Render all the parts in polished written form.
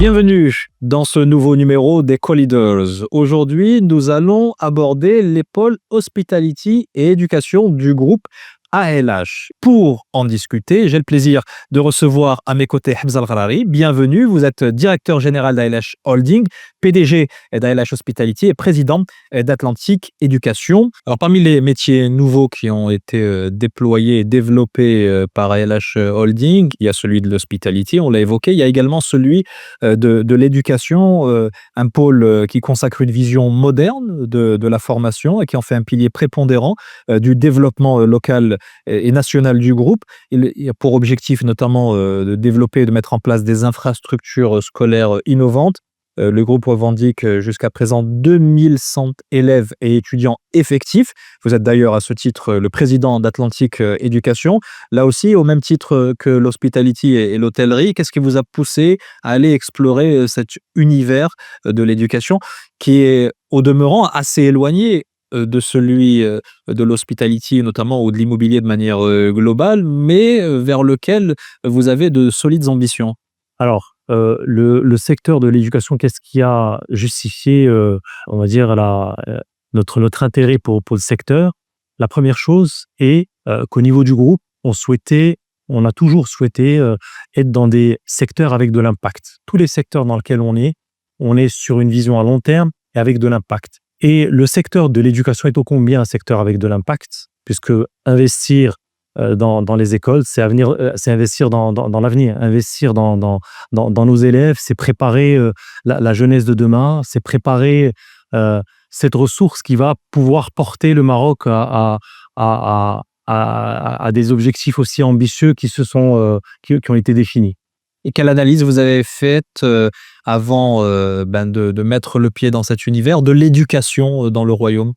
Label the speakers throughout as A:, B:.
A: Bienvenue dans ce nouveau numéro des Co-Leaders. Aujourd'hui, nous allons aborder les pôles Hospitality et Éducation du groupe ALH. Pour en discuter, j'ai le plaisir de recevoir à mes côtés Hamza Al-Gharari. Bienvenue, vous êtes directeur général d'ALH Holding, PDG d'ALH Hospitality et président d'Atlantic Éducation. Alors, parmi les métiers nouveaux qui ont été déployés et développés par ALH Holding, il y a celui de l'hospitality, on l'a évoqué, il y a également celui de l'éducation, un pôle qui consacre une vision moderne de la formation et qui en fait un pilier prépondérant du développement local et national du groupe. Il a pour objectif notamment de développer et de mettre en place des infrastructures scolaires innovantes. Le groupe revendique jusqu'à présent 2100 élèves et étudiants effectifs. Vous êtes d'ailleurs à ce titre le président d'Atlantic Éducation. Là aussi, au même titre que l'hospitality et l'hôtellerie, qu'est-ce qui vous a poussé à aller explorer cet univers de l'éducation qui est au demeurant assez éloigné de celui de l'hospitality notamment ou de l'immobilier de manière globale, mais vers lequel vous avez de solides ambitions?
B: Alors, le secteur de l'éducation, qu'est-ce qui a justifié, on va dire, notre intérêt pour le secteur? La première chose est qu'au niveau du groupe, on a toujours souhaité être dans des secteurs avec de l'impact. Tous les secteurs dans lesquels on est sur une vision à long terme et avec de l'impact. Et le secteur de l'éducation est ô combien un secteur avec de l'impact, puisque investir dans les écoles, c'est investir dans l'avenir, investir dans nos élèves, c'est préparer la jeunesse de demain, c'est préparer cette ressource qui va pouvoir porter le Maroc à des objectifs aussi ambitieux qui ont été définis.
A: Et quelle analyse vous avez faite avant de mettre le pied dans cet univers de l'éducation dans le royaume?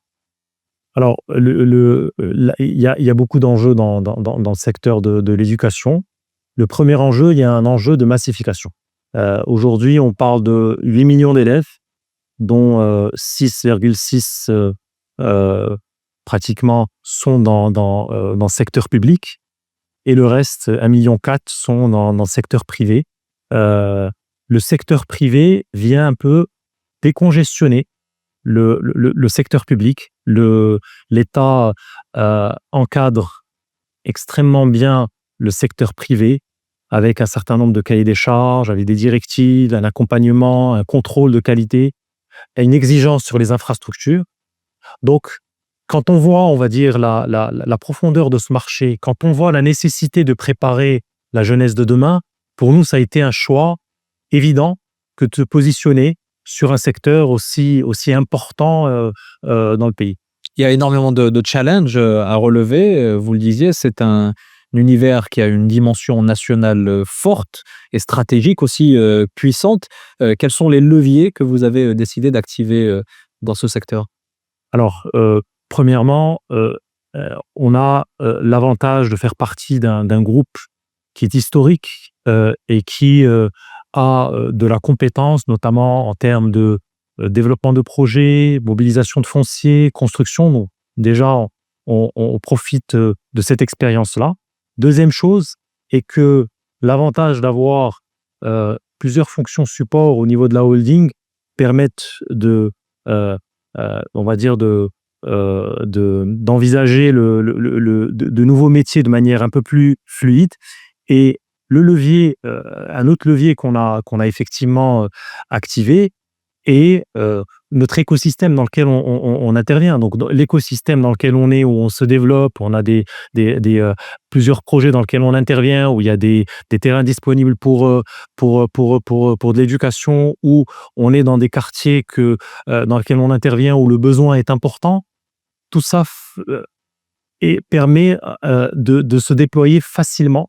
B: Alors, il y a beaucoup d'enjeux dans le secteur de l'éducation. Le premier enjeu, il y a un enjeu de massification. Aujourd'hui, on parle de 8 millions d'élèves, dont 6,6 pratiquement sont dans le secteur public, et le reste, 1,4 million, sont dans le secteur privé. Le secteur privé vient un peu décongestionner le secteur public. L'État encadre extrêmement bien le secteur privé avec un certain nombre de cahiers des charges, avec des directives, un accompagnement, un contrôle de qualité et une exigence sur les infrastructures. Donc, quand on voit, on va dire, la profondeur de ce marché, quand on voit la nécessité de préparer la jeunesse de demain, pour nous, ça a été un choix évident que de se positionner sur un secteur aussi important dans le pays.
A: Il y a énormément de challenges à relever. Vous le disiez, c'est un univers qui a une dimension nationale forte et stratégique aussi puissante. Quels sont les leviers que vous avez décidé d'activer dans ce secteur?
B: Alors, premièrement, on a l'avantage de faire partie d'un groupe qui est historique et qui a de la compétence, notamment en termes de développement de projets, mobilisation de foncier, construction. Donc, déjà, on profite de cette expérience-là. Deuxième chose est que l'avantage d'avoir plusieurs fonctions support au niveau de la holding permettent on va dire, d'envisager de nouveaux métiers de manière un peu plus fluide. Et un autre levier qu'on a effectivement activé est notre écosystème dans lequel on intervient. Donc, l'écosystème dans lequel on est, où on se développe, on a plusieurs projets dans lesquels on intervient, où il y a des terrains disponibles pour de l'éducation, où on est dans des quartiers dans lesquels on intervient, où le besoin est important. Tout ça permet de se déployer facilement,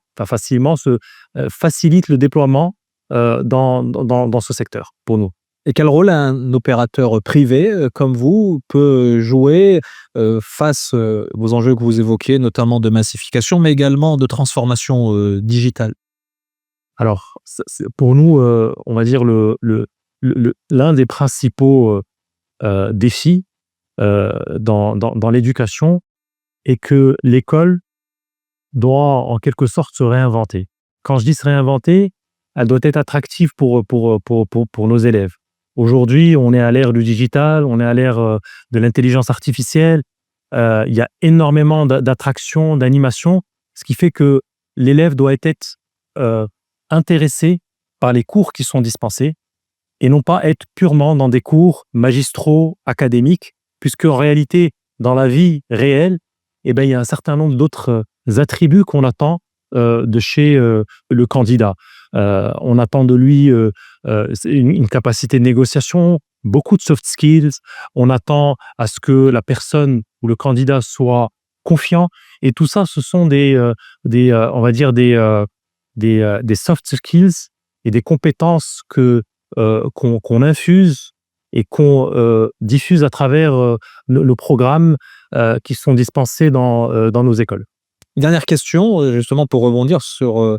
B: facilite le déploiement dans ce secteur pour nous.
A: Et quel rôle un opérateur privé comme vous peut jouer face aux enjeux que vous évoquez, notamment de massification, mais également de transformation digitale?
B: Alors, pour nous, on va dire l'un des principaux défis dans l'éducation est que l'école doit en quelque sorte se réinventer. Quand je dis se réinventer, elle doit être attractive pour nos élèves. Aujourd'hui, on est à l'ère du digital, on est à l'ère de l'intelligence artificielle. Il y a énormément d'attractions, d'animations, ce qui fait que l'élève doit être intéressé par les cours qui sont dispensés et non pas être purement dans des cours magistraux, académiques, puisque en réalité, dans la vie réelle, eh ben, il y a un certain nombre d'autres attributs qu'on attend de chez le candidat. On attend de lui une capacité de négociation, beaucoup de soft skills. On attend à ce que la personne ou le candidat soit confiant. Et tout ça, ce sont on va dire des soft skills et des compétences qu'on infuse et qu'on diffuse à travers nos programmes qui sont dispensés dans nos écoles.
A: Dernière question, justement pour rebondir sur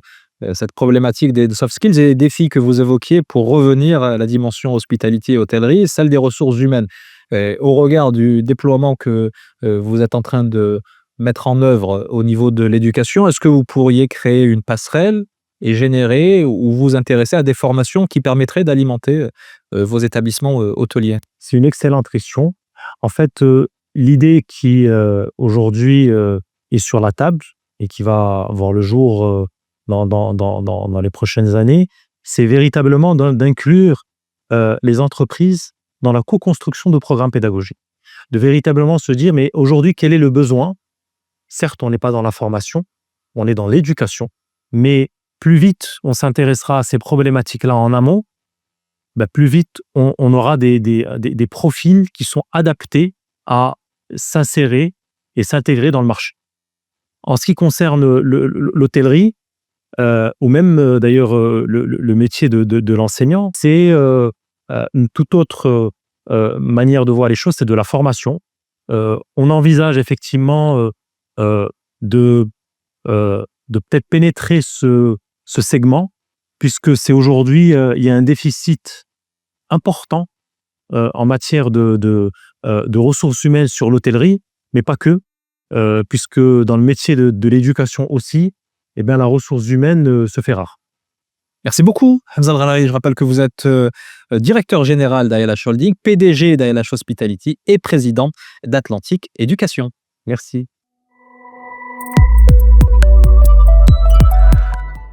A: cette problématique des soft skills et les défis que vous évoquiez pour revenir à la dimension hospitalité et hôtellerie, celle des ressources humaines. Au regard du déploiement que vous êtes en train de mettre en œuvre au niveau de l'éducation, est-ce que vous pourriez créer une passerelle et générer ou vous intéresser à des formations qui permettraient d'alimenter vos établissements hôteliers?
B: C'est une excellente question. En fait, l'idée qui aujourd'hui est sur la table et qui va voir le jour dans les prochaines années, c'est véritablement d'inclure les entreprises dans la co-construction de programmes pédagogiques. De véritablement se dire, mais aujourd'hui, quel est le besoin? Certes, on n'est pas dans la formation, on est dans l'éducation, mais plus vite on s'intéressera à ces problématiques-là en amont, plus vite on aura des profils qui sont adaptés à s'insérer et s'intégrer dans le marché. En ce qui concerne l'hôtellerie, ou même d'ailleurs le métier de l'enseignant, c'est une toute autre manière de voir les choses, c'est de la formation. On envisage effectivement de peut-être pénétrer ce segment, puisque c'est aujourd'hui, il y a un déficit important en matière de ressources humaines sur l'hôtellerie, mais pas que, puisque dans le métier de l'éducation aussi, eh bien, la ressource humaine se fait rare.
A: Merci beaucoup, Hamza El-Ralari. Je rappelle que vous êtes directeur général d'ALH Holding, PDG d'ALH Hospitality et président d'Atlantic Éducation.
B: Merci.